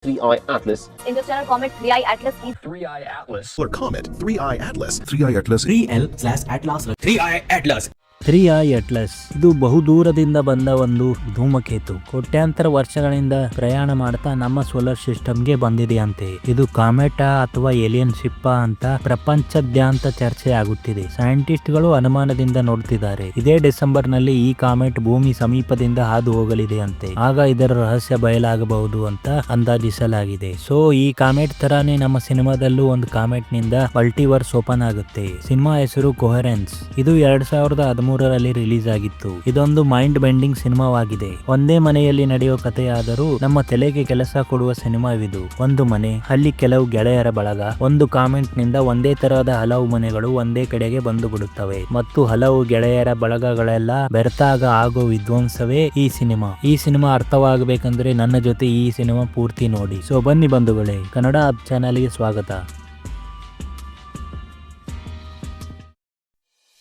3i Atlas. In this channel, comment 3i Atlas is 3i Atlas. or comment 3i Atlas. 3i Atlas. 3L/Atlas. 3i Atlas. 3i atlas ಇದು ಬಹುದೂರದಿಂದ ಬಂದ ಒಂದು ಧೂಮಕೇತು. ಕೋಟ್ಯಾಂತರ ವರ್ಷಗಳಿಂದ ಪ್ರಯಾಣ ಮಾಡ್ತಾ ನಮ್ಮ ಸೋಲಾರ್ ಸಿಸ್ಟಮ್ಗೆ ಬಂದಿದೆಯಂತೆ. ಇದು ಕಾಮೆಟಾ ಅಥವಾ ಏಲಿಯನ್ ಶಿಪ್ ಅಂತ ಪ್ರಪಂಚದಾದ್ಯಂತ ಚರ್ಚೆ ಆಗುತ್ತಿದೆ. ಸೈಂಟಿಸ್ಟ್ ಗಳು ಅನುಮಾನದಿಂದ ನೋಡ್ತಿದ್ದಾರೆ. ಇದೇ ಡಿಸೆಂಬರ್ ನಲ್ಲಿ ಈ ಕಾಮೆಟ್ ಭೂಮಿ ಸಮೀಪದಿಂದ ಹಾದು ಹೋಗಲಿದೆಯಂತೆ. ಆಗ ಇದರ ರಹಸ್ಯ ಬಯಲಾಗಬಹುದು ಅಂತ ಅಂದಾಜಿಸಲಾಗಿದೆ. ಸೊ ಈ ಕಾಮೆಟ್ ತರಾನೇ ನಮ್ಮ ಸಿನಿಮಾದಲ್ಲೂ ಒಂದು ಕಾಮೆಟ್ ನಿಂದ ಮಲ್ಟಿವರ್ಸ್ ಓಪನ್ ಆಗುತ್ತೆ. ಸಿನಿಮಾ ಹೆಸರು ಕೊಹರೆನ್ಸ್. ಇದು 2013ರಲ್ಲಿ ರಿಲೀಸ್ ಆಗಿತ್ತು. ಇದೊಂದು ಮೈಂಡ್ ಬೆಂಡಿಂಗ್ ಸಿನಿಮಾವಾಗಿದೆ. ಒಂದೇ ಮನೆಯಲ್ಲಿ ನಡೆಯುವ ಕಥೆಯಾದರೂ ನಮ್ಮ ತಲೆಗೆ ಕೆಲಸ ಕೊಡುವ ಸಿನಿಮಾವಿದು. ಒಂದು ಮನೆ, ಅಲ್ಲಿ ಕೆಲವು ಗೆಳೆಯರ ಬಳಗ, ಒಂದು ಕಾಮೆಂಟ್ ನಿಂದ ಒಂದೇ ತರಹದ ಹಲವು ಮನೆಗಳು ಒಂದೇ ಕಡೆಗೆ ಬಂದು ಬಿಡುತ್ತವೆ ಮತ್ತು ಹಲವು ಗೆಳೆಯರ ಬಳಗಗಳೆಲ್ಲ ಬೆರೆತಾಗ ಆಗೋ ವಿಧ್ವಂಸವೇ ಈ ಸಿನಿಮಾ. ಈ ಸಿನಿಮಾ ಅರ್ಥವಾಗಬೇಕಂದ್ರೆ ನನ್ನ ಜೊತೆ ಈ ಸಿನಿಮಾ ಪೂರ್ತಿ ನೋಡಿ. ಸೊ ಬನ್ನಿ ಬಂಧುಗಳೇ, ಕನ್ನಡ ಚಾನೆಲ್ಗೆ ಸ್ವಾಗತ.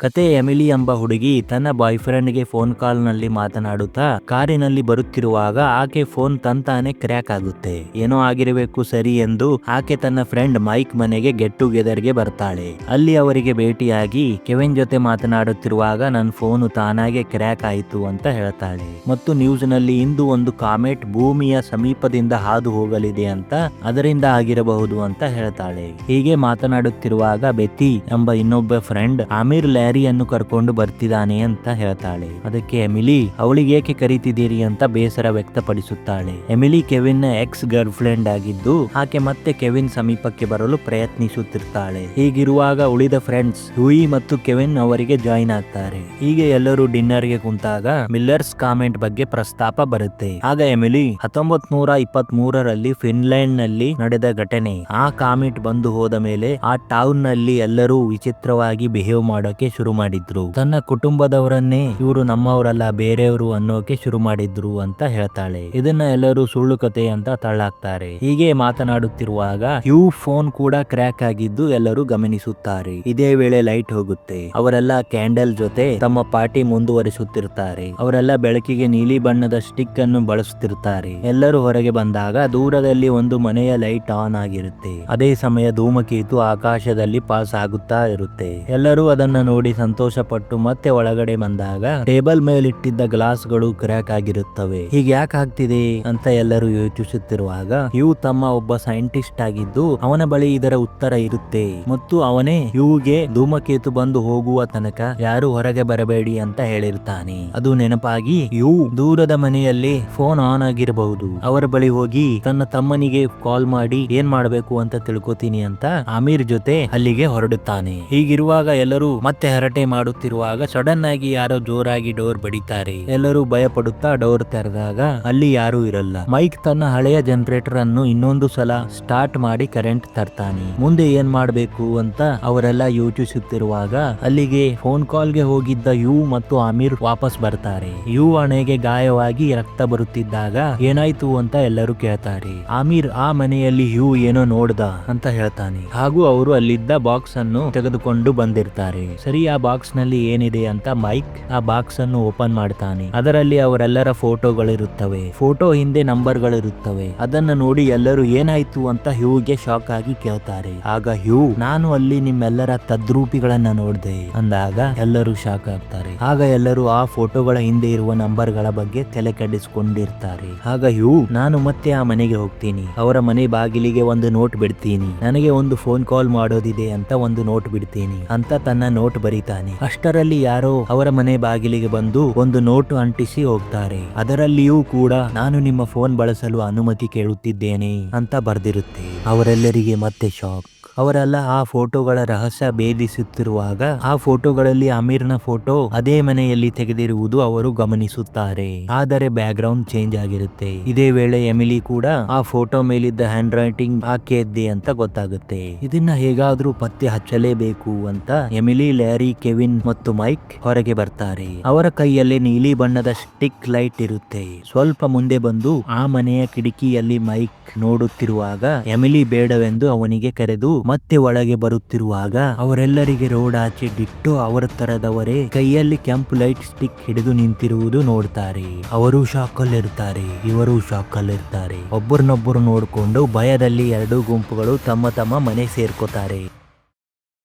ಕತೆ ಎಮಿಲಿ ಎಂಬ ಹುಡುಗಿ ತನ್ನ ಬಾಯ್ ಫ್ರೆಂಡ್ಗೆ ಫೋನ್ ಕಾಲ್ ನಲ್ಲಿ ಮಾತನಾಡುತ್ತಾ ಕಾರಿನಲ್ಲಿ ಬರುತ್ತಿರುವಾಗ ಆಕೆ ಫೋನ್ ತಂತಾನೆ ಕ್ರ್ಯಾಕ್ ಆಗುತ್ತೆ. ಏನೋ ಆಗಿರಬೇಕು ಸರಿ ಎಂದು ಆಕೆ ತನ್ನ ಫ್ರೆಂಡ್ ಮೈಕ್ ಮನೆಗೆ ಗೆಟ್ ಟುಗೆದರ್ ಗೆ ಬರ್ತಾಳೆ. ಅಲ್ಲಿ ಅವರಿಗೆ ಭೇಟಿಯಾಗಿ ಕೆವಿನ್ ಜೊತೆ ಮಾತನಾಡುತ್ತಿರುವಾಗ ನನ್ನ ಫೋನು ತಾನಾಗೆ ಕ್ರ್ಯಾಕ್ ಆಯಿತು ಅಂತ ಹೇಳ್ತಾಳೆ ಮತ್ತು ನ್ಯೂಸ್ ನಲ್ಲಿ ಇಂದು ಒಂದು ಕಾಮೆಟ್ ಭೂಮಿಯ ಸಮೀಪದಿಂದ ಹಾದು ಹೋಗಲಿದೆ ಅಂತ ಅದರಿಂದ ಆಗಿರಬಹುದು ಅಂತ ಹೇಳ್ತಾಳೆ. ಹೀಗೆ ಮಾತನಾಡುತ್ತಿರುವಾಗ ಬೆತಿ ಎಂಬ ಇನ್ನೊಬ್ಬ ಫ್ರೆಂಡ್ ಆಮಿರ್ ಲ್ಯಾರಿಯನ್ನು ಕರ್ಕೊಂಡು ಬರ್ತಿದ್ದಾನೆ ಅಂತ ಹೇಳ್ತಾಳೆ. ಅದಕ್ಕೆ ಎಮಿಲಿ ಅವಳಿಗೆ ಏಕೆ ಕರೀತಿದ್ದೀರಿ ಅಂತ ಬೇಸರ ವ್ಯಕ್ತಪಡಿಸುತ್ತಾಳೆ. ಎಮಿಲಿ ಕೆವಿನ್ ನ ಎಕ್ಸ್ ಗರ್ಲ್ ಫ್ರೆಂಡ್ ಆಗಿದ್ದು ಆಕೆ ಮತ್ತೆ ಕೆವಿನ್ ಸಮೀಪಕ್ಕೆ ಬರಲು ಪ್ರಯತ್ನಿಸುತ್ತಿರ್ತಾಳೆ. ಹೀಗಿರುವಾಗ ಉಳಿದ ಫ್ರೆಂಡ್ಸ್ ಹ್ಯೂಯಿ ಮತ್ತು ಕೆವಿನ್ ಅವರಿಗೆ ಜಾಯಿನ್ ಆಗ್ತಾರೆ. ಹೀಗೆ ಎಲ್ಲರೂ ಡಿನ್ನರ್ ಗೆ ಕುಂತಾಗ ಮಿಲ್ಲರ್ಸ್ ಕಾಮೆಂಟ್ ಬಗ್ಗೆ ಪ್ರಸ್ತಾಪ ಬರುತ್ತೆ. ಆಗ ಎಮಿಲಿ 1923ರಲ್ಲಿ ಫಿನ್ಲ್ಯಾಂಡ್ ನಲ್ಲಿ ನಡೆದ ಘಟನೆ, ಆ ಕಾಮೆಟ್ ಬಂದು ಹೋದ ಮೇಲೆ ಆ ಟೌನ್ ನಲ್ಲಿ ಎಲ್ಲರೂ ವಿಚಿತ್ರವಾಗಿ ಬಿಹೇವ್ ಮಾಡೋಕೆ ಶುರು ಮಾಡಿದ್ರು. ತನ್ನ ಕುಟುಂಬದವರನ್ನೇ ಇವರು ನಮ್ಮವರಲ್ಲ ಬೇರೆಯವರು ಅನ್ನೋಕೆ ಶುರು ಮಾಡಿದ್ರು ಅಂತ ಹೇಳ್ತಾಳೆ. ಇದನ್ನ ಎಲ್ಲರೂ ಸುಳ್ಳು ಕತೆ ಅಂತ ತಳ್ಳಾಕ್ತಾರೆ. ಹೀಗೆ ಮಾತನಾಡುತ್ತಿರುವಾಗ ಹ್ಯೂ ಫೋನ್ ಕೂಡ ಕ್ರ್ಯಾಕ್ ಆಗಿದ್ದು ಎಲ್ಲರೂ ಗಮನಿಸುತ್ತಾರೆ. ಇದೇ ವೇಳೆ ಲೈಟ್ ಹೋಗುತ್ತೆ. ಅವರೆಲ್ಲ ಕ್ಯಾಂಡಲ್ ಜೊತೆ ತಮ್ಮ ಪಾರ್ಟಿ ಮುಂದುವರಿಸುತ್ತಿರ್ತಾರೆ. ಅವರೆಲ್ಲ ಬೆಳಕಿಗೆ ನೀಲಿ ಬಣ್ಣದ ಸ್ಟಿಕ್ ಅನ್ನು ಬಳಸುತ್ತಿರ್ತಾರೆ. ಎಲ್ಲರೂ ಹೊರಗೆ ಬಂದಾಗ ದೂರದಲ್ಲಿ ಒಂದು ಮನೆಯ ಲೈಟ್ ಆನ್ ಆಗಿರುತ್ತೆ. ಅದೇ ಸಮಯ ಧೂಮಕೇತು ಆಕಾಶದಲ್ಲಿ ಪಾಸ್ ಆಗುತ್ತಾ ಇರುತ್ತೆ. ಎಲ್ಲರೂ ಅದನ್ನ ನೋಡಿ ಸಂತೋಷ ಪಟ್ಟು ಮತ್ತೆ ಒಳಗಡೆ ಬಂದಾಗ ಟೇಬಲ್ ಮೇಲಿಟ್ಟಿದ್ದ ಗ್ಲಾಸ್ ಗಳು ಕ್ರ್ಯಾಕ್ ಆಗಿರುತ್ತವೆ. ಹೀಗೆ ಯಾಕೆ ಆಗ್ತಿದೆ ಅಂತ ಎಲ್ಲರೂ ಯೋಚಿಸುತ್ತಿರುವಾಗ ಹ್ಯೂ ತಮ್ಮ ಒಬ್ಬ ಸೈಂಟಿಸ್ಟ್ ಆಗಿದ್ದು ಅವನ ಬಳಿ ಇದರ ಉತ್ತರ ಇರುತ್ತೆ ಮತ್ತು ಅವನೇ ಹ್ಯೂಗೆ ಧೂಮಕೇತು ಬಂದು ಹೋಗುವ ತನಕ ಯಾರು ಹೊರಗೆ ಬರಬೇಡಿ ಅಂತ ಹೇಳಿರ್ತಾನೆ. ಅದು ನೆನಪಾಗಿ ಹ್ಯೂ ದೂರದ ಮನೆಯಲ್ಲಿ ಫೋನ್ ಆನ್ ಆಗಿರಬಹುದು. ಅವರ ಬಳಿ ಹೋಗಿ ತನ್ನ ತಮ್ಮನಿಗೆ ಕಾಲ್ ಮಾಡಿ ಏನ್ ಮಾಡಬೇಕು ಅಂತ ತಿಳ್ಕೊತೀನಿ ಅಂತ ಆಮೀರ್ ಜೊತೆ ಅಲ್ಲಿಗೆ ಹೊರಡುತ್ತಾನೆ. ಹೀಗಿರುವಾಗ ಎಲ್ಲರೂ ಮತ್ತೆ ಹರಟೆ ಮಾಡುತ್ತಿರುವಾಗ ಸಡನ್ ಆಗಿ ಯಾರೋ ಜೋರಾಗಿ ಡೋರ್ ಬಡಿತಾರೆ. ಎಲ್ಲರೂ ಭಯ ಪಡುತ್ತಾ ಡೋರ್ ತೆರೆದಾಗ ಅಲ್ಲಿ ಯಾರೂ ಇರಲ್ಲ. ಮೈಕ್ ತನ್ನ ಹಳೆಯ ಜನರೇಟರ್ ಅನ್ನು ಇನ್ನೊಂದು ಸಲ ಸ್ಟಾರ್ಟ್ ಮಾಡಿ ಕರೆಂಟ್ ತರ್ತಾನೆ. ಮುಂದೆ ಏನ್ ಮಾಡ್ಬೇಕು ಅಂತ ಅವರೆಲ್ಲ ಯೋಚಿಸುತ್ತಿರುವಾಗ ಅಲ್ಲಿಗೆ ಫೋನ್ ಕಾಲ್ ಗೆ ಹೋಗಿದ್ದ ಯು ಮತ್ತು ಆಮೀರ್ ವಾಪಸ್ ಬರ್ತಾರೆ. ಯು ಹಣೆಗೆ ಗಾಯವಾಗಿ ರಕ್ತ ಬರುತ್ತಿದ್ದಾಗ ಏನಾಯ್ತು ಅಂತ ಎಲ್ಲರೂ ಕೇಳ್ತಾರೆ. ಆಮೀರ್ ಆ ಮನೆಯಲ್ಲಿ ಯು ಏನೋ ನೋಡ್ದ ಅಂತ ಹೇಳ್ತಾನೆ. ಹಾಗೂ ಅವರು ಅಲ್ಲಿದ್ದ ಬಾಕ್ಸ್ ಅನ್ನು ತೆಗೆದುಕೊಂಡು ಬಂದಿರ್ತಾರೆ. ಸರಿ, ಆ ಬಾಕ್ಸ್ ನಲ್ಲಿ ಏನಿದೆ ಅಂತ ಮೈಕ್ ಆ ಬಾಕ್ಸ್ ಅನ್ನು ಓಪನ್ ಮಾಡ್ತಾನೆ. ಅದರಲ್ಲಿ ಅವರೆಲ್ಲರ ಫೋಟೋಗಳಿರುತ್ತವೆ. ಫೋಟೋ ಹಿಂದೆ ನಂಬರ್ ಗಳಿರುತ್ತವೆ. ಅದನ್ನ ನೋಡಿ ಎಲ್ಲರೂ ಏನಾಯ್ತು ಅಂತ ಹ್ಯೂಗೆ ಶಾಕ್ ಆಗಿ ಕೇಳ್ತಾರೆ. ಆಗ ಹ್ಯೂ ನಾನು ಅಲ್ಲಿ ನಿಮ್ಮೆಲ್ಲರ ತದ್ರೂಪಿಗಳನ್ನ ನೋಡ್ದೆ ಅಂದಾಗ ಎಲ್ಲರೂ ಶಾಕ್ ಆಗ್ತಾರೆ. ಆಗ ಎಲ್ಲರೂ ಆ ಫೋಟೋಗಳ ಹಿಂದೆ ಇರುವ ನಂಬರ್ ಗಳ ಬಗ್ಗೆ ತಲೆ ಕೆಡಿಸಿಕೊಂಡಿರ್ತಾರೆ. ಆಗ ಹ್ಯೂ ನಾನು ಮತ್ತೆ ಆ ಮನೆಗೆ ಹೋಗ್ತೀನಿ, ಅವರ ಮನೆ ಬಾಗಿಲಿಗೆ ಒಂದು ನೋಟ್ ಬಿಡ್ತೀನಿ, ನನಗೆ ಒಂದು ಫೋನ್ ಕಾಲ್ ಮಾಡೋದಿದೆ ಅಂತ ಒಂದು ನೋಟ್ ಬಿಡ್ತೀನಿ ಅಂತ ತನ್ನ ನೋಟ್ ಬರೀತಾನೆ. ಅಷ್ಟರಲ್ಲಿ ಯಾರೋ ಅವರ ಮನೆ ಬಾಗಿಲಿಗೆ ಬಂದು ಒಂದು ನೋಟು ಅಂಟಿಸಿ ಹೋಗ್ತಾರೆ. ಅದರಲ್ಲಿಯೂ ಕೂಡ ನಾನು ನಿಮ್ಮ ಫೋನ್ ಬಳಸಲು ಅನುಮತಿ ಕೇಳುತ್ತಿದ್ದೇನೆ ಅಂತ ಬರ್ದಿರುತ್ತೆ. ಅವರೆಲ್ಲರಿಗೆ ಮತ್ತೆ ಶಾಕ್. ಅವರೆಲ್ಲ ಆ ಫೋಟೋಗಳ ರಹಸ್ಯ ಭೇದಿಸುತ್ತಿರುವಾಗ ಆ ಫೋಟೋಗಳಲ್ಲಿ ಅಮೀರ್ನ ಫೋಟೋ ಅದೇ ಮನೆಯಲ್ಲಿ ತೆಗೆದಿರುವುದು ಅವರು ಗಮನಿಸುತ್ತಾರೆ. ಆದರೆ ಬ್ಯಾಕ್ ಗ್ರೌಂಡ್ ಚೇಂಜ್ ಆಗಿರುತ್ತೆ. ಇದೇ ವೇಳೆ ಎಮಿಲಿ ಕೂಡ ಆ ಫೋಟೋ ಮೇಲಿದ್ದ ಹ್ಯಾಂಡ್ ರೈಟಿಂಗ್ ಆಕೆಯದ್ದೇ ಅಂತ ಗೊತ್ತಾಗುತ್ತೆ. ಇದನ್ನ ಹೇಗಾದ್ರೂ ಪತ್ತೆ ಹಚ್ಚಲೇಬೇಕು ಅಂತ ಎಮಿಲಿ, ಲ್ಯಾರಿ, ಕೆವಿನ್ ಮತ್ತು ಮೈಕ್ ಹೊರಗೆ ಬರ್ತಾರೆ. ಅವರ ಕೈಯಲ್ಲಿ ನೀಲಿ ಬಣ್ಣದ ಸ್ಟಿಕ್ ಲೈಟ್ ಇರುತ್ತೆ. ಸ್ವಲ್ಪ ಮುಂದೆ ಬಂದು ಆ ಮನೆಯ ಕಿಟಕಿಯಲ್ಲಿ ಮೈಕ್ ನೋಡುತ್ತಿರುವಾಗ ಎಮಿಲಿ ಬೇಡವೆಂದು ಅವನಿಗೆ ಕರೆದು ಮತ್ತೆ ಒಳಗೆ ಬರುತ್ತಿರುವಾಗ ಅವರೆಲ್ಲರಿಗೆ ರೋಡ್ ಆಚೆ ಬಿಟ್ಟು ಅವರ ತರದವರೇ ಕೈಯಲ್ಲಿ ಕೆಂಪು ಲೈಟ್ ಸ್ಟಿಕ್ ಹಿಡಿದು ನಿಂತಿರುವುದು ನೋಡ್ತಾರೆ. ಅವರು ಶಾಕ್ ಅಲ್ಲಿರ್ತಾರೆ, ಇವರು ಶಾಕ್ ಅಲ್ಲಿರ್ತಾರೆ. ಒಬ್ಬರನ್ನೊಬ್ಬರು ನೋಡ್ಕೊಂಡು ಭಯದಲ್ಲಿ ಎರಡೂ ಗುಂಪುಗಳು ತಮ್ಮ ತಮ್ಮ ಮನೆ ಸೇರ್ಕೋತಾರೆ.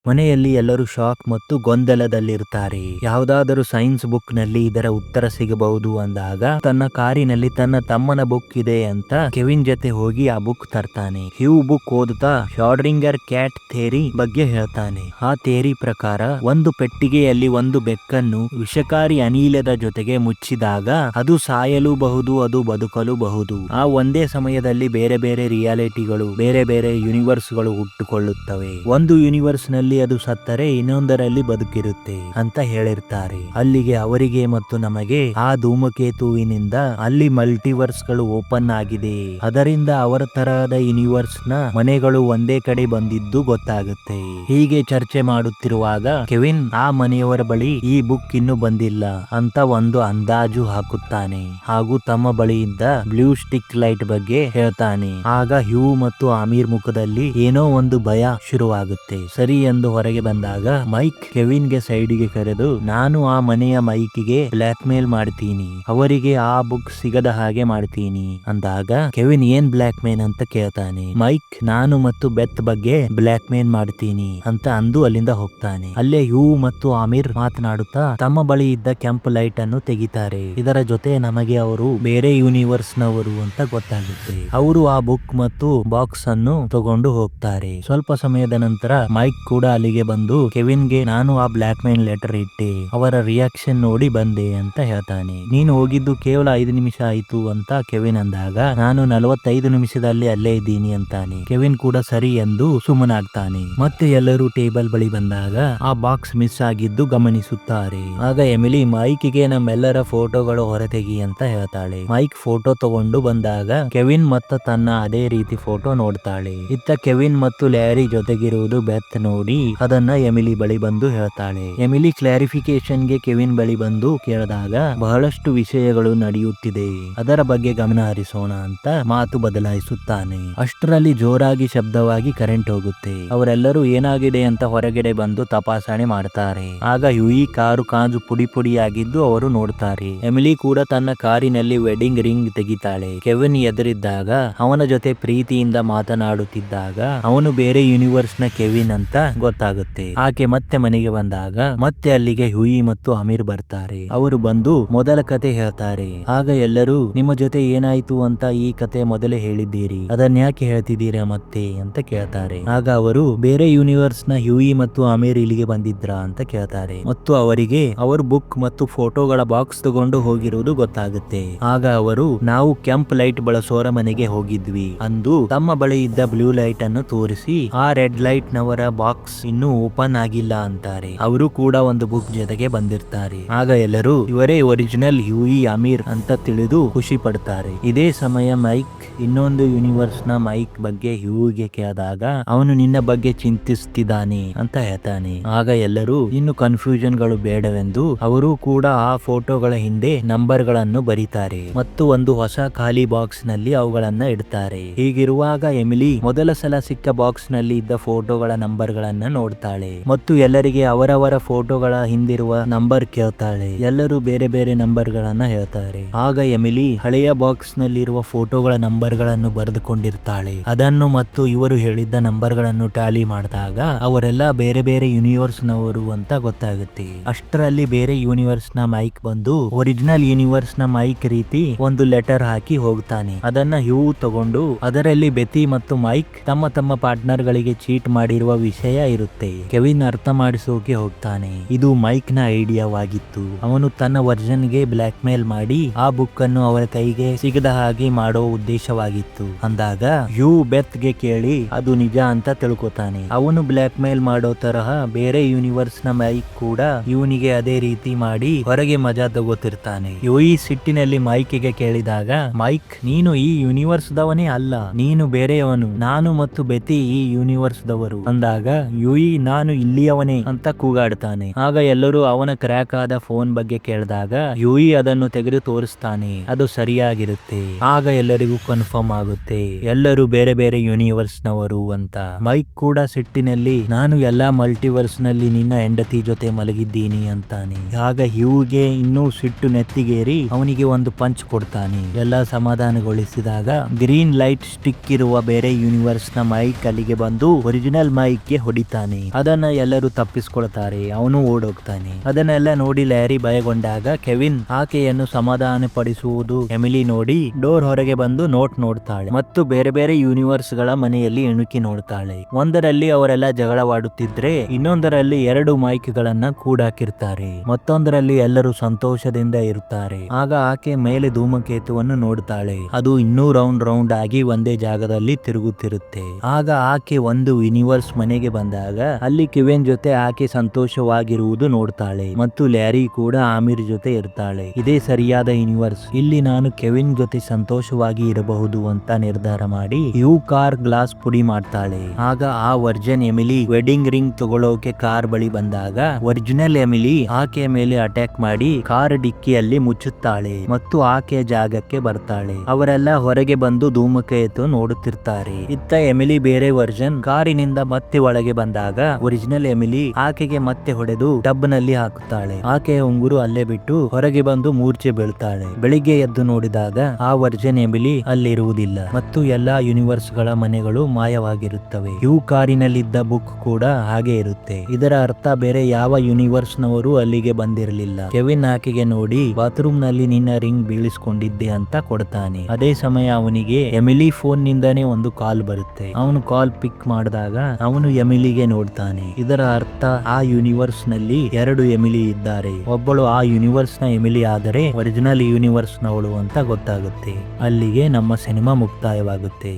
ಮನೆಯಲ್ಲಿ ಎಲ್ಲರೂ ಶಾಕ್ ಮತ್ತು ಗೊಂದಲದಲ್ಲಿರ್ತಾರೆ. ಯಾವುದಾದರೂ ಸೈನ್ಸ್ ಬುಕ್ ನಲ್ಲಿ ಇದರ ಉತ್ತರ ಸಿಗಬಹುದು ಅಂದಾಗ ತನ್ನ ಕಾರಿನಲ್ಲಿ ತನ್ನ ತಮ್ಮನ ಬುಕ್ ಇದೆ ಅಂತ ಕೆವಿನ್ ಜೊತೆ ಹೋಗಿ ಆ ಬುಕ್ ತರ್ತಾನೆ. ಹ್ಯೂ ಬುಕ್ ಓದುತ್ತಾ ಶಾಡ್ರಿಂಗರ್ ಕ್ಯಾಟ್ ಥೇರಿ ಬಗ್ಗೆ ಹೇಳ್ತಾನೆ. ಆ ಥೇರಿ ಪ್ರಕಾರ ಒಂದು ಪೆಟ್ಟಿಗೆಯಲ್ಲಿ ಒಂದು ಬೆಕ್ಕನ್ನು ವಿಷಕಾರಿ ಅನಿಲದ ಜೊತೆಗೆ ಮುಚ್ಚಿದಾಗ ಅದು ಸಾಯಲೂಬಹುದು, ಅದು ಬದುಕಲೂಬಹುದು. ಆ ಒಂದೇ ಸಮಯದಲ್ಲಿ ಬೇರೆ ಬೇರೆ ರಿಯಾಲಿಟಿಗಳು, ಬೇರೆ ಬೇರೆ ಯೂನಿವರ್ಸ್ ಗಳು ಹುಟ್ಟುಕೊಳ್ಳುತ್ತವೆ. ಒಂದು ಯೂನಿವರ್ಸ್ ನಲ್ಲಿ ಅದು ಸತ್ತರೆ ಇನ್ನೊಂದರಲ್ಲಿ ಬದುಕಿರುತ್ತೆ ಅಂತ ಹೇಳಿರ್ತಾರೆ. ಅಲ್ಲಿಗೆ ಅವರಿಗೆ ಮತ್ತು ನಮಗೆ ಆ ಧೂಮಕೇತುವಿನಿಂದ ಅಲ್ಲಿ ಮಲ್ಟಿವರ್ಸ್ ಗಳು ಓಪನ್ ಆಗಿದೆ. ಅದರಿಂದ ಅವರ ತರಹದ ಯೂನಿವರ್ಸ್ ನ ಮನೆಗಳು ಒಂದೇ ಕಡೆ ಬಂದಿದ್ದು ಗೊತ್ತಾಗುತ್ತೆ. ಹೀಗೆ ಚರ್ಚೆ ಮಾಡುತ್ತಿರುವಾಗ ಕೆವಿನ್ ಆ ಮನೆಯವರ ಬಳಿ ಈ ಬುಕ್ ಇನ್ನು ಬಂದಿಲ್ಲ ಅಂತ ಒಂದು ಅಂದಾಜು ಹಾಕುತ್ತಾನೆ ಹಾಗೂ ತಮ್ಮ ಬಳಿಯಿಂದ ಬ್ಲೂ ಸ್ಟಿಕ್ ಲೈಟ್ ಬಗ್ಗೆ ಹೇಳ್ತಾನೆ. ಆಗ ಹ್ಯೂ ಮತ್ತು ಆಮೀರ್ ಮುಖದಲ್ಲಿ ಏನೋ ಒಂದು ಭಯ ಶುರುವಾಗುತ್ತೆ. ಸರಿ ಎಂದು ಹೊರಗೆ ಬಂದಾಗ ಮೈಕ್ ಕೆವಿನ್ ಗೆ ಸೈಡ್ಗೆ ಕರೆದು, ನಾನು ಆ ಮನೆಯ ಮೈಕ್ಗೆ ಬ್ಲಾಕ್ ಮೇಲ್ ಮಾಡ್ತೀನಿ, ಅವರಿಗೆ ಆ ಬುಕ್ ಸಿಗದ ಹಾಗೆ ಮಾಡ್ತೀನಿ ಅಂದಾಗ ಕೆವಿನ್ ಏನ್ ಬ್ಲಾಕ್ ಮೇಲ್ ಅಂತ ಕೇಳ್ತಾನೆ. ಮೈಕ್ ನಾನು ಮತ್ತು ಬೆತ್ ಬಗ್ಗೆ ಬ್ಲಾಕ್ ಮೇಲ್ ಮಾಡ್ತೀನಿ ಅಂತ ಅಂದು ಅಲ್ಲಿಂದ ಹೋಗ್ತಾನೆ. ಅಲ್ಲೇ ಹ್ಯೂ ಮತ್ತು ಆಮೀರ್ ಮಾತನಾಡುತ್ತಾ ತಮ್ಮ ಬಳಿ ಇದ್ದ ಕೆಂಪು ಲೈಟ್ ಅನ್ನು ತೆಗಿತಾರೆ. ಇದರ ಜೊತೆ ನಮಗೆ ಅವರು ಬೇರೆ ಯೂನಿವರ್ಸ್ ನವರು ಅಂತ ಗೊತ್ತಾಗುತ್ತೆ. ಅವರು ಆ ಬುಕ್ ಮತ್ತು ಬಾಕ್ಸ್ ಅನ್ನು ತಗೊಂಡು ಹೋಗ್ತಾರೆ. ಸ್ವಲ್ಪ ಸಮಯದ ನಂತರ ಮೈಕ್ ಕೂಡ ಅಲ್ಲಿಗೆ ಬಂದು ಕೆವಿನ್ ಗೆ ನಾನು ಆ ಬ್ಲಾಕ್ ಮೇಲ್ ಲೆಟರ್ ಇಟ್ಟೆ, ಅವರ ರಿಯಾಕ್ಷನ್ ನೋಡಿ ಬಂದೆ ಅಂತ ಹೇಳ್ತಾನೆ. ನೀನು ಹೋಗಿದ್ದು ಕೇವಲ 5 ನಿಮಿಷ ಆಯ್ತು ಅಂತ ಕೆವಿನ್ ಅಂದಾಗ ನಾನು 45 ನಿಮಿಷದಲ್ಲಿ ಅಲ್ಲೇ ಇದ್ದೀನಿ ಅಂತಾನೆ. ಕೆವಿನ್ ಕೂಡ ಸರಿ ಎಂದು ಸುಮ್ಮನಾಗ್ತಾನೆ. ಮತ್ತೆ ಎಲ್ಲರೂ ಟೇಬಲ್ ಬಳಿ ಬಂದಾಗ ಆ ಬಾಕ್ಸ್ ಮಿಸ್ ಆಗಿದ್ದು ಗಮನಿಸುತ್ತಾರೆ. ಆಗ ಎಮಿಲಿ ಮೈಕ್ಗೆ ನಮ್ಮೆಲ್ಲರ ಫೋಟೋಗಳು ಹೊರತೆಗಿ ಅಂತ ಹೇಳ್ತಾಳೆ. ಮೈಕ್ ಫೋಟೋ ತಗೊಂಡು ಬಂದಾಗ ಕೆವಿನ್ ಮತ್ತು ತನ್ನ ಅದೇ ರೀತಿ ಫೋಟೋ ನೋಡ್ತಾಳೆ. ಇತ್ತ ಕೆವಿನ್ ಮತ್ತು ಲ್ಯಾರಿ ಜೊತೆಗಿರುವುದು ಬೆತ್ ನೋಡಿ ಅದನ್ನ ಎಮಿಲಿ ಬಳಿ ಬಂದು ಹೇಳ್ತಾಳೆ. ಎಮಿಲಿ ಕ್ಲಾರಿಫಿಕೇಶನ್ ಗೆ ಕೆವಿನ್ ಬಳಿ ಬಂದು ಕೇಳಿದಾಗ ಬಹಳಷ್ಟು ವಿಷಯಗಳು ನಡೆಯುತ್ತಿದೆ, ಅದರ ಬಗ್ಗೆ ಗಮನ ಹರಿಸೋಣ ಅಂತ ಮಾತು ಬದಲಾಯಿಸುತ್ತಾನೆ. ಅಷ್ಟರಲ್ಲಿ ಜೋರಾಗಿ ಶಬ್ದವಾಗಿ ಕರೆಂಟ್ ಹೋಗುತ್ತೆ. ಅವರೆಲ್ಲರೂ ಏನಾಗಿದೆ ಅಂತ ಹೊರಗಡೆ ಬಂದು ತಪಾಸಣೆ ಮಾಡ್ತಾರೆ. ಆಗ ಯುಯಿ ಕಾರು ಕಾಂಜು ಪುಡಿ ಪುಡಿಯಾಗಿದ್ದು ಅವರು ನೋಡ್ತಾರೆ. ಎಮಿಲಿ ಕೂಡ ತನ್ನ ಕಾರಿನಲ್ಲಿ ವೆಡ್ಡಿಂಗ್ ರಿಂಗ್ ತೆಗಿತಾಳೆ. ಕೆವಿನ್ ಎದುರಿದ್ದಾಗ ಅವನ ಜೊತೆ ಪ್ರೀತಿಯಿಂದ ಮಾತನಾಡುತ್ತಿದ್ದಾಗ ಅವನು ಬೇರೆ ಯೂನಿವರ್ಸ್ ನ ಕೆವಿನ್ ಅಂತ ಗೊತ್ತಾಗುತ್ತೆ. ಆಕೆ ಮತ್ತೆ ಮನೆಗೆ ಬಂದಾಗ ಮತ್ತೆ ಅಲ್ಲಿಗೆ ಹುಯಿ ಮತ್ತು ಅಮೀರ್ ಬರ್ತಾರೆ. ಅವರು ಬಂದು ಮೊದಲ ಕತೆ ಹೇಳ್ತಾರೆ. ಆಗ ಎಲ್ಲರೂ ನಿಮ್ಮ ಜೊತೆ ಏನಾಯ್ತು ಅಂತ ಈ ಕತೆ ಮೊದಲೇ ಹೇಳಿದ್ದೀರಿ, ಅದನ್ಯಾಕೆ ಹೇಳ್ತಿದ್ದೀರಾ ಮತ್ತೆ ಅಂತ ಕೇಳ್ತಾರೆ. ಆಗ ಅವರು ಬೇರೆ ಯೂನಿವರ್ಸ್ ನ ಹ್ಯೂಯಿ ಮತ್ತು ಅಮೀರ್ ಇಲ್ಲಿಗೆ ಬಂದಿದ್ರಾ ಅಂತ ಕೇಳ್ತಾರೆ ಮತ್ತು ಅವರಿಗೆ ಅವರು ಬುಕ್ ಮತ್ತು ಫೋಟೋಗಳ ಬಾಕ್ಸ್ ತಗೊಂಡು ಹೋಗಿರುವುದು ಗೊತ್ತಾಗುತ್ತೆ. ಆಗ ಅವರು ನಾವು ಕೆಂಪ್ ಲೈಟ್ ಬಳಸೋರ ಮನೆಗೆ ಹೋಗಿದ್ವಿ ಅಂದು ತಮ್ಮ ಬಳಿ ಇದ್ದ ಬ್ಲೂ ಲೈಟ್ ಅನ್ನು ತೋರಿಸಿ ಆ ರೆಡ್ ಲೈಟ್ ನವರ ಬಾಕ್ಸ್ ಇನ್ನೂ ಓಪನ್ ಆಗಿಲ್ಲ ಅಂತಾರೆ. ಅವರು ಕೂಡ ಒಂದು ಬುಕ್ ಜೊತೆಗೆ ಬಂದಿರ್ತಾರೆ. ಆಗ ಎಲ್ಲರೂ ಇವರೇ ಒರಿಜಿನಲ್ ಹ್ಯೂಯಿ ಅಮೀರ್ ಅಂತ ತಿಳಿದು ಖುಷಿ ಪಡ್ತಾರೆ. ಇದೇ ಸಮಯ ಮೈಕ್ ಇನ್ನೊಂದು ಯೂನಿವರ್ಸ್ ನ ಮೈಕ್ ಬಗ್ಗೆ ಹ್ಯೂಗೆ ಕೇಳಿದಾಗ ಅವನು ನಿನ್ನ ಬಗ್ಗೆ ಚಿಂತಿಸ್ತಿದ್ದಾನೆ ಅಂತ ಹೇಳ್ತಾನೆ. ಆಗ ಎಲ್ಲರೂ ಇನ್ನು ಕನ್ಫ್ಯೂಷನ್ ಗಳು ಬೇಡವೆಂದು ಅವರು ಕೂಡ ಆ ಫೋಟೋಗಳ ಹಿಂದೆ ನಂಬರ್ ಗಳನ್ನು ಬರೀತಾರೆ ಮತ್ತು ಒಂದು ಹೊಸ ಖಾಲಿ ಬಾಕ್ಸ್ ನಲ್ಲಿ ಅವುಗಳನ್ನ ಇಡ್ತಾರೆ. ಹೀಗಿರುವಾಗ ಎಮಿಲಿ ಮೊದಲ ಸಲ ಸಿಕ್ಕ ಬಾಕ್ಸ್ ನಲ್ಲಿ ಇದ್ದ ಫೋಟೋಗಳ ನಂಬರ್ ಗಳನ್ನ ನೋಡ್ತಾಳೆ ಮತ್ತು ಎಲ್ಲರಿಗೆ ಅವರವರ ಫೋಟೋಗಳ ಹಿಂದಿರುವ ನಂಬರ್ ಕೇಳ್ತಾಳೆ. ಎಲ್ಲರೂ ಬೇರೆ ಬೇರೆ ನಂಬರ್ ಗಳನ್ನ ಹೇಳ್ತಾರೆ. ಆಗ ಎಮಿಲಿ ಹಳೆಯ ಬಾಕ್ಸ್ ನಲ್ಲಿರುವ ಫೋಟೋಗಳ ನಂಬರ್ ಗಳನ್ನು ಬರೆದುಕೊಂಡಿರ್ತಾಳೆ. ಅದನ್ನು ಮತ್ತು ಇವರು ಹೇಳಿದ್ದ ನಂಬರ್ ಗಳನ್ನು ಟ್ಯಾಲಿ ಮಾಡಿದಾಗ ಅವರೆಲ್ಲ ಬೇರೆ ಬೇರೆ ಯೂನಿವರ್ಸ್ ನವರು ಅಂತ ಗೊತ್ತಾಗುತ್ತೆ. ಅಷ್ಟರಲ್ಲಿ ಬೇರೆ ಯೂನಿವರ್ಸ್ ನ ಮೈಕ್ ಬಂದು ಒರಿಜಿನಲ್ ಯೂನಿವರ್ಸ್ ನ ಮೈಕ್ ರೀತಿ ಒಂದು ಲೆಟರ್ ಹಾಕಿ ಹೋಗ್ತಾನೆ. ಅದನ್ನ ಹ್ಯೂ ತಗೊಂಡು ಅದರಲ್ಲಿ ಬೆತಿ ಮತ್ತು ಮೈಕ್ ತಮ್ಮ ತಮ್ಮ ಪಾರ್ಟ್ನರ್ ಗಳಿಗೆ ಚೀಟ್ ಮಾಡಿರುವ ವಿಷಯ ಇರುತ್ತೆ. ಕೆವಿನ್ ಅರ್ಥ ಮಾಡಿಸೋಕೆ ಹೋಗ್ತಾನೆ. ಇದು ಮೈಕ್ ನ ಐಡಿಯಾವಾಗಿತ್ತು. ಅವನು ತನ್ನ ವರ್ಜನ್ ಗೆ ಬ್ಲಾಕ್ ಮೇಲ್ ಮಾಡಿ ಆ ಬುಕ್ ಅನ್ನು ಅವರ ಕೈಗೆ ಸಿಗದ ಹಾಗೆ ಮಾಡೋ ಉದ್ದೇಶವಾಗಿತ್ತು ಅಂದಾಗ ಹ್ಯೂ ಬೆತ್ ಗೆ ಕೇಳಿ ಅದು ನಿಜ ಅಂತ ತಿಳ್ಕೊತಾನೆ. ಅವನು ಬ್ಲಾಕ್ ಮೇಲ್ ಮಾಡೋ ತರಹ ಬೇರೆ ಯೂನಿವರ್ಸ್ ನ ಮೈಕ್ ಕೂಡ ಇವನಿಗೆ ಅದೇ ರೀತಿ ಮಾಡಿ ಹೊರಗೆ ಮಜಾ ತಗೋತಿರ್ತಾನೆ. ಯುಯಿ ಸಿಟ್ಟಿನಲ್ಲಿ ಮೈಕ್ ಗೆ ಕೇಳಿದಾಗ ಮೈಕ್ ನೀನು ಈ ಯೂನಿವರ್ಸ್ ದವನೇ ಅಲ್ಲ, ನೀನು ಬೇರೆಯವನು, ನಾನು ಮತ್ತು ಬೆತಿ ಈ ಯೂನಿವರ್ಸ್ ದವರು ಅಂದಾಗ ಯೂಯಿ ನಾನು ಇಲ್ಲಿಯವನೇ ಅಂತ ಕೂಗಾಡ್ತಾನೆ. ಆಗ ಎಲ್ಲರೂ ಅವನ ಕ್ರ್ಯಾಕ್ ಆದ ಫೋನ್ ಬಗ್ಗೆ ಕೇಳಿದಾಗ ಯೂಯಿ ಅದನ್ನು ತೆಗೆದು ತೋರಿಸ್ತಾನೆ. ಅದು ಸರಿಯಾಗಿರುತ್ತೆ. ಆಗ ಎಲ್ಲರಿಗೂ ಕನ್ಫರ್ಮ್ ಆಗುತ್ತೆ ಎಲ್ಲರೂ ಬೇರೆ ಬೇರೆ ಯೂನಿವರ್ಸ್ ನವರು ಅಂತ. ಮೈಕ್ ಕೂಡ ಸಿಟ್ಟಿನಲ್ಲಿ ನಾನು ಎಲ್ಲಾ ಮಲ್ಟಿವರ್ಸ್ ನಲ್ಲಿ ನಿನ್ನ ಹೆಂಡತಿ ಜೊತೆ ಮಲಗಿದ್ದೀನಿ ಅಂತಾನೆ. ಆಗ ಹ್ಯೂಗೆ ಇನ್ನೂ ಸಿಟ್ಟು ನೆತ್ತಿಗೇರಿ ಅವನಿಗೆ ಒಂದು ಪಂಚ್ ಕೊಡ್ತಾನೆ. ಎಲ್ಲ ಸಮಾಧಾನಗೊಳಿಸಿದಾಗ ಗ್ರೀನ್ ಲೈಟ್ ಸ್ಟಿಕ್ ಇರುವ ಬೇರೆ ಯೂನಿವರ್ಸ್ ನ ಮೈಕ್ ಅಲ್ಲಿಗೆ ಬಂದು ಒರಿಜಿನಲ್ ಮೈಕ್ ಗೆ ಹೊಡಿತಾನೆ. ಅದನ್ನ ಎಲ್ಲರೂ ತಪ್ಪಿಸ್ಕೊಳ್ತಾರೆ. ಅವನು ಓಡೋಗ್ತಾನೆ. ಅದನ್ನೆಲ್ಲ ನೋಡಿ ಲ್ಯಾರಿ ಭಯಗೊಂಡಾಗ ಕೆವಿನ್ ಆಕೆಯನ್ನು ಸಮಾಧಾನ ಪಡಿಸುವುದು ಎಮಿಲಿ ನೋಡಿ ಡೋರ್ ಹೊರಗೆ ಬಂದು ನೋಟ್ ನೋಡ್ತಾಳೆ ಮತ್ತು ಬೇರೆ ಬೇರೆ ಯೂನಿವರ್ಸ್ ಗಳ ಮನೆಯಲ್ಲಿ ಇಣುಕಿ ನೋಡ್ತಾಳೆ. ಒಂದರಲ್ಲಿ ಅವರೆಲ್ಲ ಜಗಳವಾಡುತ್ತಿದ್ರೆ ಇನ್ನೊಂದರಲ್ಲಿ 2 ಮೈಕ್ ಗಳನ್ನ ಕೂಡಾಕಿರ್ತಾರೆ. ಮತ್ತೊಂದರಲ್ಲಿ ಎಲ್ಲರೂ ಸಂತೋಷದಿಂದ ಇರುತ್ತಾರೆ. ಆಗ ಆಕೆ ಮೇಲೆ ಧೂಮಕೇತುವನ್ನು ನೋಡ್ತಾಳೆ. ಅದು ಇನ್ನೂ ರೌಂಡ್ ಆಗಿ ಒಂದೇ ಜಾಗದಲ್ಲಿ ತಿರುಗುತ್ತಿರುತ್ತೆ. ಆಗ ಆಕೆ ಒಂದು ಯೂನಿವರ್ಸ್ ಮನೆಗೆ ಬಂದಾಗ ಅಲ್ಲಿ ಕೆವಿನ್ ಜೊತೆ ಆಕೆ ಸಂತೋಷವಾಗಿರುವುದು ನೋಡ್ತಾಳೆ ಮತ್ತು ಲ್ಯಾರಿ ಕೂಡ ಆಮಿರ್ ಜೊತೆ ಇರ್ತಾಳೆ. ಇದೇ ಸರಿಯಾದ ಯೂನಿವರ್ಸ್. ಇಲ್ಲಿ ನಾನು ಕೆವಿನ್ ಜೊತೆ ಸಂತೋಷವಾಗಿ ಇರಬಹುದು ಅಂತ ನಿರ್ಧಾರ ಮಾಡಿ ಯು ಕಾರ್ ಗ್ಲಾಸ್ ಪುಡಿ ಮಾಡ್ತಾಳೆ. ಆಗ ಆ ವರ್ಜನ್ ಎಮಿಲಿ ವೆಡ್ಡಿಂಗ್ ರಿಂಗ್ ತಗೊಳ್ಳೋಕೆ ಕಾರ್ ಬಳಿ ಬಂದಾಗ ಒರಿಜಿನಲ್ ಎಮಿಲಿ ಆಕೆಯ ಮೇಲೆ ಅಟ್ಯಾಕ್ ಮಾಡಿ ಕಾರ್ ಡಿಕ್ಕಿಯಲ್ಲಿ ಮುಚ್ಚುತ್ತಾಳೆ ಮತ್ತು ಆಕೆಯ ಜಾಗಕ್ಕೆ ಬರ್ತಾಳೆ. ಅವರೆಲ್ಲ ಹೊರಗೆ ಬಂದು ಧೂಮಕೇತು ನೋಡುತ್ತಿರ್ತಾರೆ. ಇತ್ತ ಎಮಿಲಿ ಬೇರೆ ವರ್ಜನ್ ಕಾರಿನಿಂದ ಮತ್ತೆ ಒಳಗೆ ಬಂದಾಗ ಒರಿಜಿನಲ್ ಎಮಿಲಿ ಆಕೆಗೆ ಮತ್ತೆ ಹೊಡೆದು ಟಬ್ ನಲ್ಲಿ ಹಾಕುತ್ತಾಳೆ. ಆಕೆಯ ಉಂಗುರು ಅಲ್ಲೇ ಬಿಟ್ಟು ಹೊರಗೆ ಬಂದು ಮೂರ್ಛೆ ಬೀಳ್ತಾಳೆ. ಬೆಳಿಗ್ಗೆ ಎದ್ದು ನೋಡಿದಾಗ ಆ ವರ್ಜನ್ ಎಮಿಲಿ ಅಲ್ಲಿರುವುದಿಲ್ಲ ಮತ್ತು ಎಲ್ಲಾ ಯೂನಿವರ್ಸ್ ಗಳ ಮನೆಗಳು ಮಾಯವಾಗಿರುತ್ತವೆ. ಯು ಕಾರಿನಲ್ಲಿದ್ದ ಬುಕ್ ಕೂಡ ಹಾಗೆ ಇರುತ್ತೆ. ಇದರ ಅರ್ಥ ಬೇರೆ ಯಾವ ಯೂನಿವರ್ಸ್ ನವರು ಅಲ್ಲಿಗೆ ಬಂದಿರಲಿಲ್ಲ. ಕೆವಿನ್ ಆಕೆಗೆ ನೋಡಿ ಬಾತ್ರೂಮ್ ನಲ್ಲಿ ನಿನ್ನ ರಿಂಗ್ ಬೀಳಿಸ್ಕೊಂಡಿದ್ದೆ ಅಂತ ಕೊಡ್ತಾನೆ. ಅದೇ ಸಮಯ ಅವನಿಗೆ ಎಮಿಲಿ ಫೋನ್ ನಿಂದಾನೇ ಒಂದು ಕಾಲ್ ಬರುತ್ತೆ. ಅವನು ಕಾಲ್ ಪಿಕ್ ಮಾಡಿದಾಗ ಅವನು ಎಮಿಲಿಗೆ ನೋಡ್ತಾನೆ. ಇದರ ಅರ್ಥ ಆ ಯೂನಿವರ್ಸ್ ನಲ್ಲಿ 2 ಎಮಿಲಿ ಇದ್ದಾರೆ. ಒಬ್ಬಳು ಆ ಯೂನಿವರ್ಸ್ ನ ಎಮಿಲಿ ಆದರೆ ಒರಿಜಿನಲ್ ಯೂನಿವರ್ಸ್ ನವಳು ಅಂತ ಗೊತ್ತಾಗುತ್ತೆ. ಅಲ್ಲಿಗೆ ನಮ್ಮ ಸಿನಿಮಾ ಮುಕ್ತಾಯವಾಗುತ್ತೆ.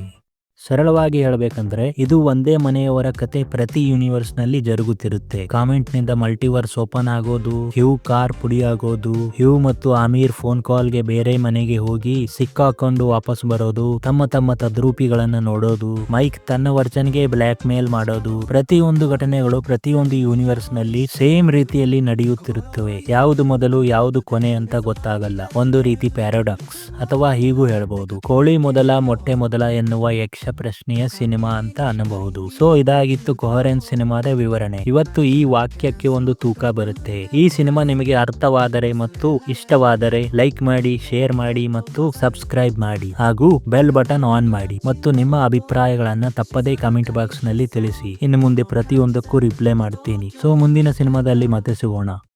ಸರಳವಾಗಿ ಹೇಳಬೇಕಂದ್ರೆ ಇದು ಒಂದೇ ಮನೆಯವರ ಕತೆ ಪ್ರತಿ ಯೂನಿವರ್ಸ್ ನಲ್ಲಿ ಜರುಗುತ್ತಿರುತ್ತೆ. ಕಾಮೆಂಟ್ ನಿಂದ ಮಲ್ಟಿವರ್ಸ್ ಓಪನ್ ಆಗೋದು, ಹ್ಯೂ ಕಾರ್ ಪುಡಿ ಆಗೋದು, ಹ್ಯೂ ಮತ್ತು ಆಮೀರ್ ಫೋನ್ ಕಾಲ್ ಗೆ ಬೇರೆ ಮನೆಗೆ ಹೋಗಿ ಸಿಕ್ಕಾಕೊಂಡು ವಾಪಸ್ ಬರೋದು, ತಮ್ಮ ತದ್ರೂಪಿಗಳನ್ನ ನೋಡೋದು, ಮೈಕ್ ತನ್ನ ವರ್ಜನ್ ಗೆ ಬ್ಲಾಕ್ ಮೇಲ್ ಮಾಡೋದು, ಪ್ರತಿಯೊಂದು ಘಟನೆಗಳು ಪ್ರತಿಯೊಂದು ಯೂನಿವರ್ಸ್ ನಲ್ಲಿ ಸೇಮ್ ರೀತಿಯಲ್ಲಿ ನಡೆಯುತ್ತಿರುತ್ತವೆ. ಯಾವುದು ಮೊದಲು ಯಾವುದು ಕೊನೆ ಅಂತ ಗೊತ್ತಾಗಲ್ಲ. ಒಂದು ರೀತಿ ಪ್ಯಾರಾಡಾಕ್ಸ್ ಅಥವಾ ಹೀಗೂ ಹೇಳಬಹುದು. ಕೋಳಿ ಮೊದಲ ಮೊಟ್ಟೆ ಮೊದಲ ಎನ್ನುವ ಯಕ್ಷ ಪ್ರಶ್ನೆಯ ಸಿನಿಮಾ ಅಂತ ಅನ್ನಬಹುದು. ಸೊ ಇದಾಗಿತ್ತು ಕೊಹರೆನ್ಸ್ ಸಿನಿಮಾದ ವಿವರಣೆ. ಇವತ್ತು ಈ ವಾಕ್ಯಕ್ಕೆ ಒಂದು ತೂಕ ಬರುತ್ತೆ. ಈ ಸಿನಿಮಾ ನಿಮಗೆ ಅರ್ಥವಾದರೆ ಮತ್ತು ಇಷ್ಟವಾದರೆ ಲೈಕ್ ಮಾಡಿ, ಶೇರ್ ಮಾಡಿ ಮತ್ತು ಸಬ್ಸ್ಕ್ರೈಬ್ ಮಾಡಿ ಹಾಗೂ ಬೆಲ್ ಬಟನ್ ಆನ್ ಮಾಡಿ ಮತ್ತು ನಿಮ್ಮ ಅಭಿಪ್ರಾಯಗಳನ್ನ ತಪ್ಪದೇ ಕಮೆಂಟ್ ಬಾಕ್ಸ್ ನಲ್ಲಿ ತಿಳಿಸಿ. ಇನ್ನು ಮುಂದೆ ಪ್ರತಿಯೊಂದಕ್ಕೂ ರಿಪ್ಲೈ ಮಾಡ್ತೀನಿ. ಸೊ ಮುಂದಿನ ಸಿನಿಮಾದಲ್ಲಿ ಮತ್ತೆ ಸಿಗೋಣ.